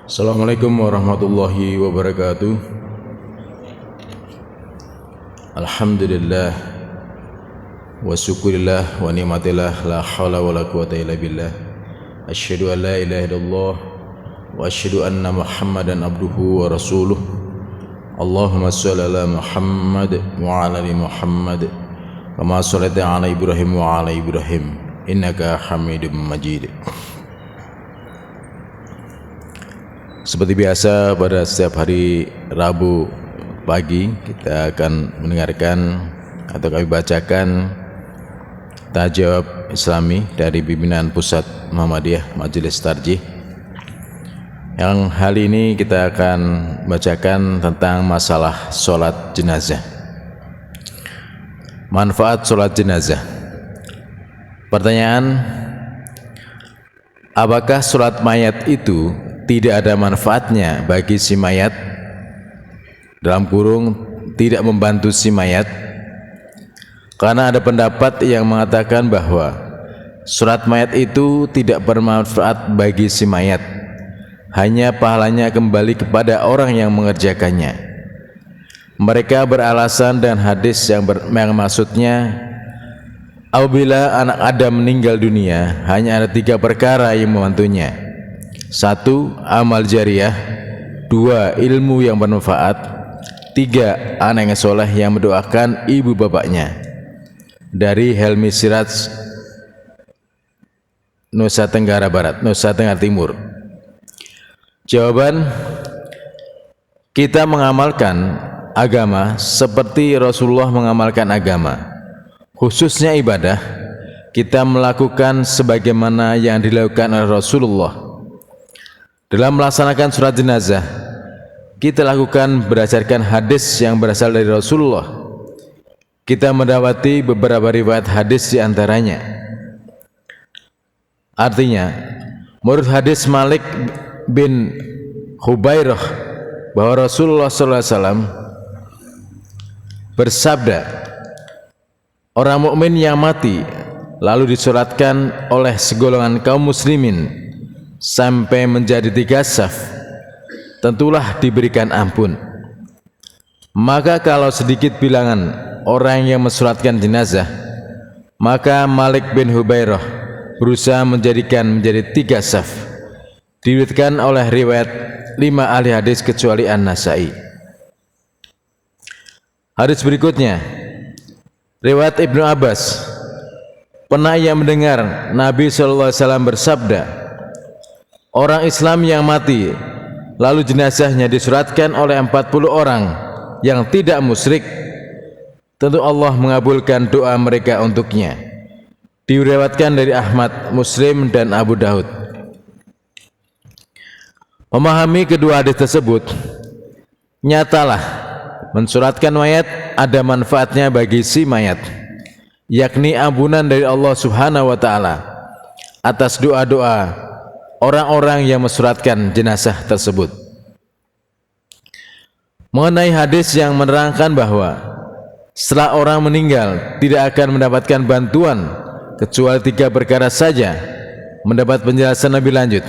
Assalamualaikum warahmatullahi wabarakatuh. Alhamdulillah wa syukurillah wa ni'matillah, la hawla wa la quwata illa billah. Asyhadu an la ilaha illallah wa asyhadu anna Muhammadan abduhu wa rasuluh. Allahumma shalli ala Muhammad wa ala ali Muhammad kama shallaita ala Ibrahim wa ala Ibrahim innaka Hamidum Majid. Seperti biasa pada setiap hari Rabu pagi kita akan mendengarkan atau kami bacakan tajawab Islami dari pimpinan Pusat Muhammadiyah Majelis Tarjih. Yang hari ini kita akan bacakan tentang masalah sholat jenazah. Manfaat sholat jenazah. Pertanyaan, apakah sholat mayat itu tidak ada manfaatnya bagi si mayat? Dalam kurung, tidak membantu si mayat. Karena ada pendapat yang mengatakan bahwa sholat mayat itu tidak bermanfaat bagi si mayat, hanya pahalanya kembali kepada orang yang mengerjakannya. Mereka beralasan dan hadis yang maksudnya, apabila anak Adam meninggal dunia, hanya ada 3 perkara yang membantunya. 1. Amal jariah. 2. Ilmu yang bermanfaat. 3. Anak yang soleh yang mendoakan ibu bapaknya. Dari Helmi Siraj, Nusa Tenggara Barat, Nusa Tenggara Timur. Jawaban, kita mengamalkan agama seperti Rasulullah mengamalkan agama. Khususnya ibadah, kita melakukan sebagaimana yang dilakukan oleh Rasulullah. Dalam melaksanakan sholat jenazah, kita lakukan berdasarkan hadis yang berasal dari Rasulullah. Kita mendapati beberapa riwayat hadis di antaranya. Artinya, menurut hadis Malik bin Hubairah bahwa Rasulullah SAW bersabda, orang mukmin yang mati lalu disolatkan oleh segolongan kaum muslimin sampai menjadi 3 saf, tentulah diberikan ampun. Maka kalau sedikit bilangan orang yang mensolatkan jenazah, maka Malik bin Hubairah berusaha menjadi 3 saf. Diriwayatkan oleh riwayat 5 ahli hadis kecuali An-Nasai. Hadis berikutnya, riwayat Ibnu Abbas, pernah ia mendengar Nabi SAW bersabda, orang Islam yang mati lalu jenazahnya disolatkan oleh 40 orang yang tidak musyrik, tentu Allah mengabulkan doa mereka untuknya. Diriwayatkan dari Ahmad, Muslim dan Abu Daud. Memahami kedua hadis tersebut, nyatalah mensolatkan mayat ada manfaatnya bagi si mayat, yakni ampunan dari Allah Subhanahu wa taala atas doa-doa orang-orang yang mensolatkan jenazah tersebut. Mengenai hadis yang menerangkan bahwa setelah orang meninggal tidak akan mendapatkan bantuan kecuali 3 perkara saja, mendapat penjelasan lebih lanjut.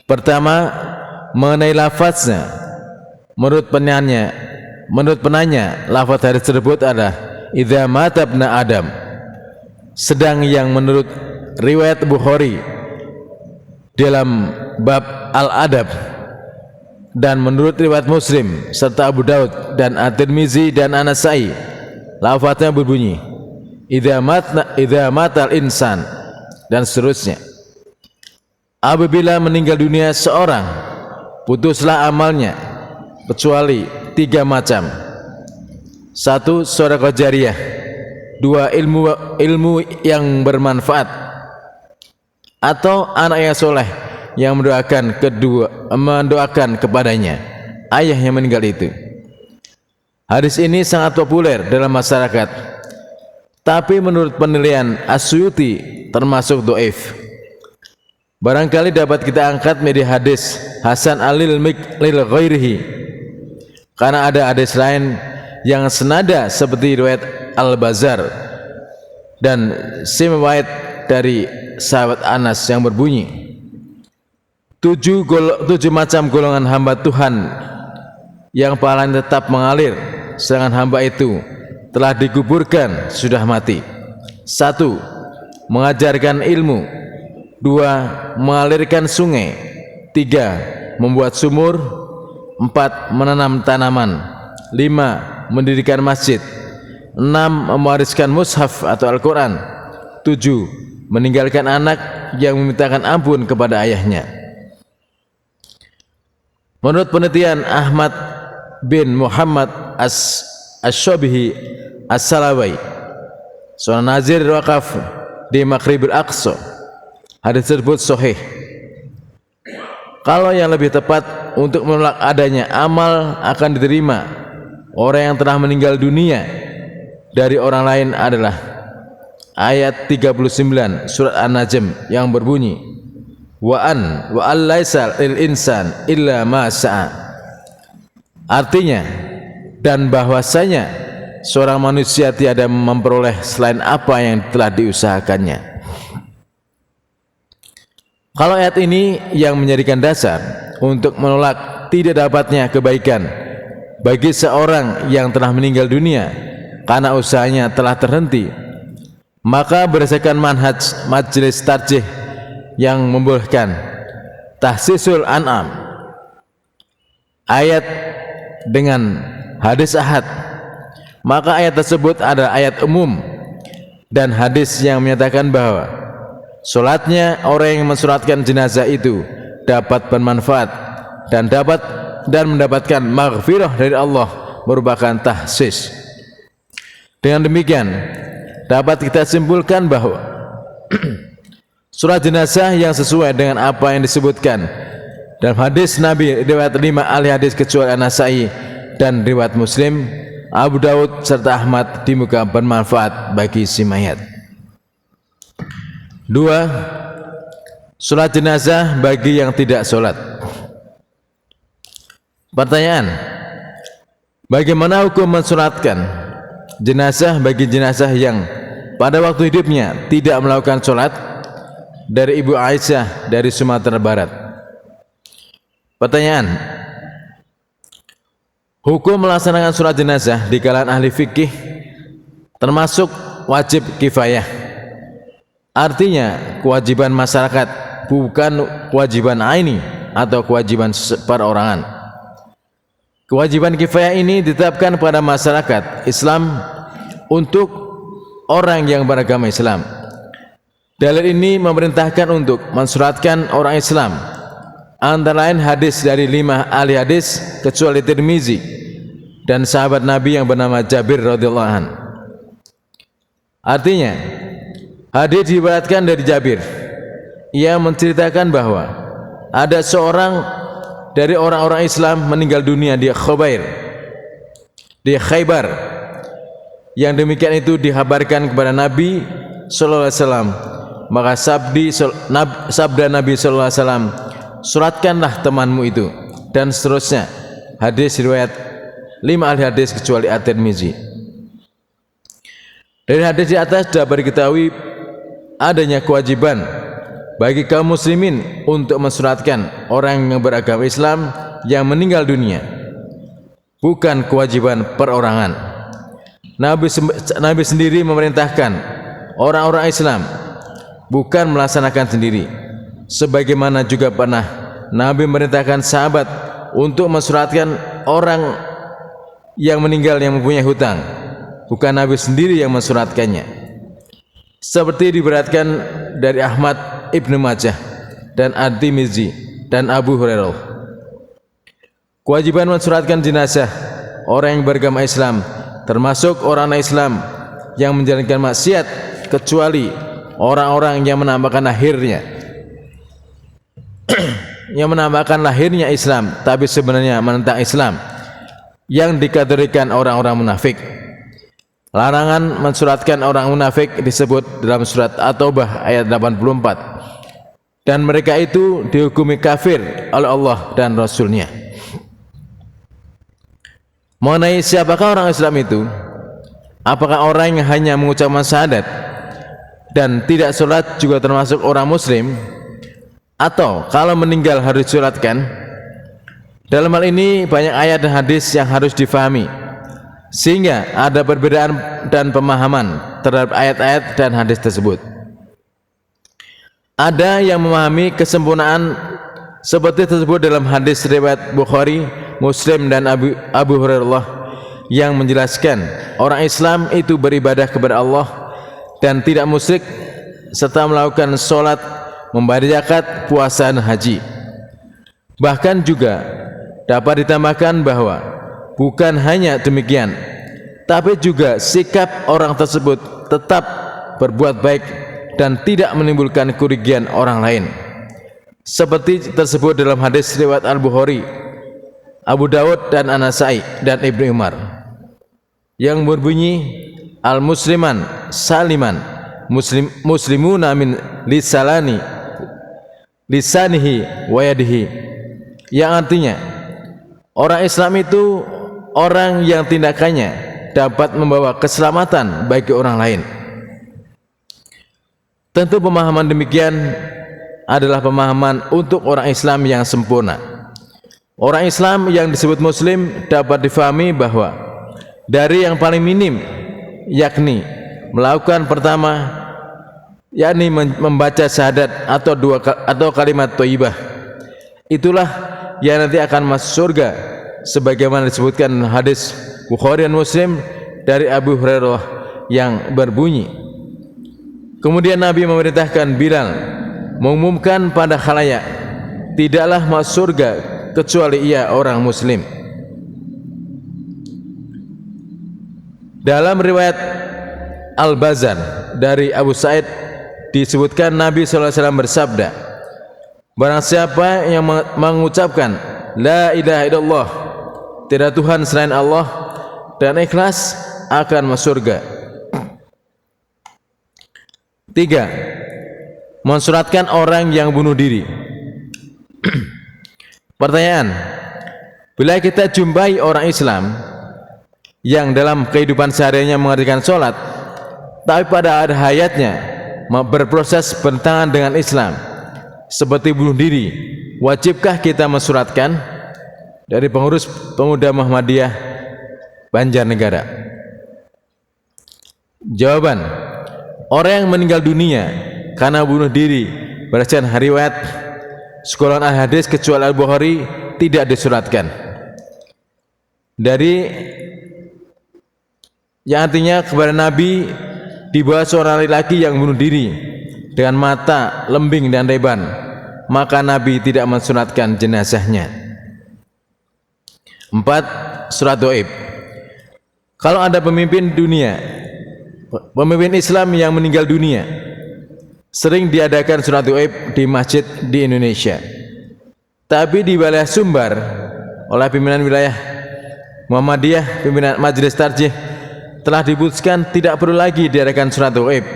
Pertama, mengenai lafaznya, menurut penanya lafaz hadis tersebut adalah idza mata ibnu Adam, sedang yang menurut riwayat Bukhari dalam bab Al-Adab dan menurut riwayat Muslim serta Abu Daud dan At-Tirmizi dan An-Nasai, lafaznya berbunyi idza matal insan dan seterusnya. Apabila meninggal dunia seorang, putuslah amalnya kecuali 3 macam. 1. Sedekah jariyah. 2. Ilmu yang bermanfaat atau anak yang soleh yang mendoakan kepadanya ayah yang meninggal itu. Hadis ini sangat populer dalam masyarakat, tapi menurut penilaian As-Suyuti termasuk dhaif. Barangkali dapat kita angkat menjadi hadis hasan lil ghairihi, karena ada hadis lain yang senada seperti riwayat Al-Bazar dan Simwait dari sahabat Anas yang berbunyi, tujuh macam golongan hamba Tuhan yang pahalanya tetap mengalir, sedangkan hamba itu telah dikuburkan, sudah mati. 1. Mengajarkan ilmu. 2. Mengalirkan sungai. 3. Membuat sumur. 4. Menanam tanaman. 5. Mendirikan masjid. 6. Mewariskan mushaf atau Al-Quran. 7. Meninggalkan anak yang memintakan ampun kepada ayahnya. Menurut penelitian Ahmad bin Muhammad As-Syabihi As-Salawi, seorang nazir wakaf di Maghribul Aqsa, hadis tersebut sahih. Kalau yang lebih tepat untuk menolak adanya amal akan diterima orang yang telah meninggal dunia dari orang lain adalah ayat 39 surat An-Najm yang berbunyi wa laisa lil insan illa ma sa'a. Artinya, dan bahwasanya seorang manusia tiada memperoleh selain apa yang telah diusahakannya. Kalau ayat ini yang menjadikan dasar untuk menolak tidak dapatnya kebaikan bagi seorang yang telah meninggal dunia karena usahanya telah terhenti, maka berdasarkan manhaj majelis tarjih yang membolehkan tahsisul an'am ayat dengan hadis ahad, maka ayat tersebut adalah ayat umum dan hadis yang menyatakan bahwa solatnya orang yang mensolatkan jenazah itu dapat bermanfaat dan mendapatkan maghfirah dari Allah merupakan tahsis. Dengan demikian dapat kita simpulkan bahwa solat jenazah yang sesuai dengan apa yang disebutkan dalam hadis Nabi riwayat 5 ahli hadis kecuali An-Nasai dan riwayat Muslim, Abu Daud serta Ahmad di muka bermanfaat bagi si mayat. 2. Solat jenazah bagi yang tidak solat. Pertanyaan: bagaimana hukum mensolatkan jenazah bagi jenazah yang pada waktu hidupnya tidak melakukan solat? Dari Ibu Aisyah dari Sumatera Barat. Pertanyaan: hukum melaksanakan sholat jenazah di kalangan ahli fikih termasuk wajib kifayah. Artinya kewajiban masyarakat, bukan kewajiban aini atau kewajiban perorangan. Kewajiban kifayah ini ditetapkan pada masyarakat Islam untuk orang yang beragama Islam. Dalil ini memerintahkan untuk mensuratkan orang Islam, antara lain hadis dari 5 ahli hadis kecuali Tirmizi dan sahabat Nabi yang bernama Jabir radhiyallahu anhu. Artinya, hadis diriwayatkan dari Jabir. Ia menceritakan bahwa ada seorang dari orang-orang Islam meninggal dunia di Khaybar. Yang demikian itu dikabarkan kepada Nabi sallallahu alaihi wasallam. Maka sabda Nabi sallallahu alaihi wasallam, suratkanlah temanmu itu, dan seterusnya. Hadis riwayat 5 ahli hadis kecuali At-Tirmizi. Dari hadis di atas dapat diketahui adanya kewajiban bagi kaum muslimin untuk mensuratkan orang yang beragama Islam yang meninggal dunia, bukan kewajiban perorangan. Nabi sendiri memerintahkan orang-orang Islam bukan melaksanakan sendiri, sebagaimana juga pernah Nabi memerintahkan sahabat untuk mensuratkan orang yang meninggal yang mempunyai hutang, bukan Nabi sendiri yang mensuratkannya, seperti diberatkan dari Ahmad, Ibnu Majah dan At-Tirmizi dan Abu Hurairah. Kewajiban mensuratkan jenazah orang yang beragama Islam termasuk orang Islam yang menjalankan maksiat, kecuali orang-orang yang menambahkan lahirnya Islam tapi sebenarnya menentang Islam, yang dikategorikan orang-orang munafik. Larangan mensuratkan orang munafik disebut dalam surat At-Taubah ayat 84, dan mereka itu dihukumi kafir oleh Allah dan Rasulnya. Mengenai siapakah orang Islam itu, apakah orang yang hanya mengucapkan syahadat dan tidak sholat juga termasuk orang muslim? atau kalau meninggal harus disolatkan. Dalam hal ini banyak ayat dan hadis yang harus difahami, sehingga ada perbedaan dan pemahaman terhadap ayat-ayat dan hadis tersebut. Ada yang memahami kesempurnaan seperti tersebut dalam hadis riwayat Bukhari, Muslim dan Abu Hurairah yang menjelaskan orang Islam itu beribadah kepada Allah dan tidak musyrik serta melakukan sholat, membayar zakat, puasa dan haji. Bahkan juga dapat ditambahkan bahwa bukan hanya demikian, tapi juga sikap orang tersebut tetap berbuat baik dan tidak menimbulkan kerugian orang lain, seperti tersebut dalam hadis riwayat Al-Bukhari, Abu Dawud dan An-Nasai dan Ibnu Umar yang berbunyi al-musliman saliman muslimuna min lisanihi wa yadihi, yang artinya orang Islam itu orang yang tindakannya dapat membawa keselamatan bagi orang lain. Tentu pemahaman demikian adalah pemahaman untuk orang Islam yang sempurna. Orang Islam yang disebut muslim dapat difahami bahwa dari yang paling minim, yakni melakukan pertama, yakni membaca syahadat atau kalimat thayyibah, itulah yang nanti akan masuk surga, sebagaimana disebutkan hadis Bukhari dan Muslim dari Abu Hurairah yang berbunyi, kemudian Nabi memerintahkan Bilal mengumumkan pada khalayak, tidaklah masuk surga kecuali ia orang muslim. Dalam riwayat Al-Bazar dari Abu Sa'id disebutkan Nabi SAW bersabda, barang siapa yang mengucapkan la ilaha illallah, tidak Tuhan selain Allah, dan ikhlas, akan masuk surga. 3. Mensuratkan orang yang bunuh diri. Pertanyaan, bila kita jumpai orang Islam yang dalam kehidupan sehariannya mengerjakan sholat, tapi pada akhir hayatnya berproses bertentangan dengan Islam, seperti bunuh diri, wajibkah kita mensuratkan? Dari pengurus Pemuda Muhammadiyah Banjarnegara. Jawaban, orang yang meninggal dunia karena bunuh diri berdasarkan riwayat sekolah al-hadis kecuali Al-Bukhari tidak disuratkan. Dari yang artinya kepada Nabi dibawa seorang laki-laki yang bunuh diri dengan mata lembing dan reban, maka Nabi tidak mensuratkan jenazahnya. 4. Surat Ghaib. Kalau ada pemimpin dunia, pemimpin Islam yang meninggal dunia, sering diadakan surat Ghaib di masjid di Indonesia. Tapi di wilayah Sumbar oleh pimpinan wilayah Muhammadiyah, pimpinan Majelis Tarjih, telah diputuskan tidak perlu lagi diadakan surat Ghaib,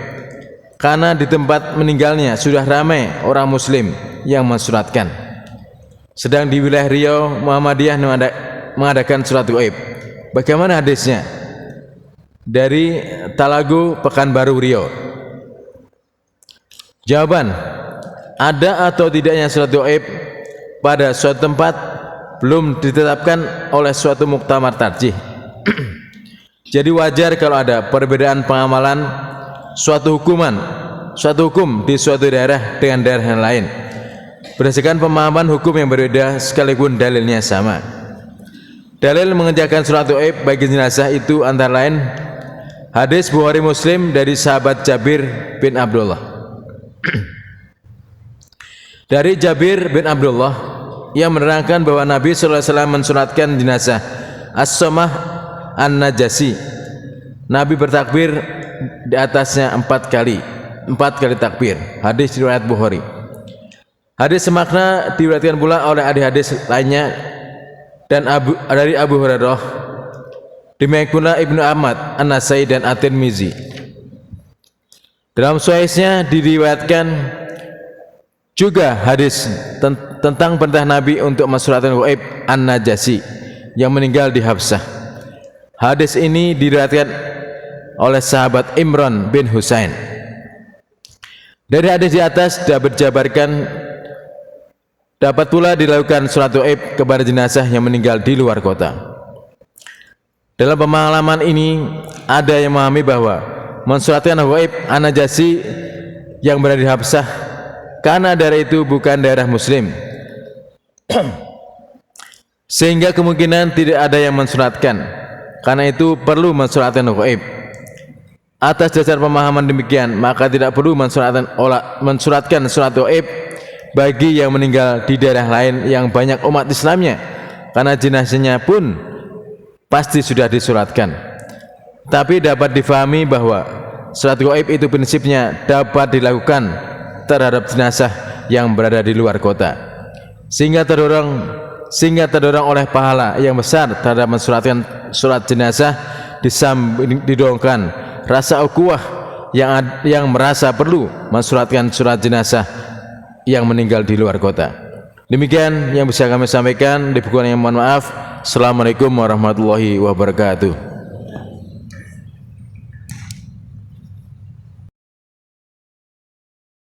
karena di tempat meninggalnya sudah ramai orang muslim yang mensuratkan. Sedang di wilayah Riau Muhammadiyah mengadakan surat Ghaib. Bagaimana hadisnya? Dari Talagu Pekanbaru Riau. Jawaban, ada atau tidaknya surat Ghaib pada suatu tempat belum ditetapkan oleh suatu muktamar tarjih. Jadi wajar kalau ada perbedaan pengamalan suatu hukum di suatu daerah dengan daerah yang lain, berdasarkan pemahaman hukum yang berbeda sekalipun dalilnya sama. Dalil mengerjakan surat Ghaib bagi jenazah itu antara lain hadis Bukhari Muslim dari sahabat Jabir bin Abdullah. Dari Jabir bin Abdullah yang menerangkan bahwa Nabi SAW mensuratkan jenazah As-Somah An-Najasi. Nabi bertakbir di atasnya 4 kali takbir. Hadis riwayat Bukhari. Hadis semakna diriwayatkan pula oleh hadis lainnya dan dari Abu Hurairah, demikian pula Ibnu Ahmad, An-Nasai dan At-Tirmizi. Dalam sahihnya diriwayatkan juga hadis tentang perintah Nabi untuk mensuratkan Ghaib An-Najasi yang meninggal di Habsah. Hadis ini diriwayatkan oleh sahabat Imran bin Husain. Dari hadis di atas dapat dijabarkan Dapat pula dilakukan sholat gaib kepada jenazah yang meninggal di luar kota. Dalam pemahaman ini ada yang memahami bahwa mensolatkan gaib An-Najasyi yang berada di Habsyah karena daerah itu bukan daerah muslim sehingga kemungkinan tidak ada yang mensolatkan, karena itu perlu mensolatkan gaib. Atas dasar pemahaman demikian, maka tidak perlu mensolatkan sholat gaib bagi yang meninggal di daerah lain yang banyak umat Islamnya, karena jenazahnya pun pasti sudah disolatkan. Tapi dapat difahami bahwa sholat gaib itu prinsipnya dapat dilakukan terhadap jenazah yang berada di luar kota, sehingga terdorong oleh pahala yang besar terhadap mensolatkan sholat jenazah, didorongkan rasa ukhuwah yang merasa perlu mensolatkan sholat jenazah yang meninggal di luar kota. Demikian yang bisa kami sampaikan. Lebih kurangnya mohon maaf. Assalamualaikum warahmatullahi wabarakatuh.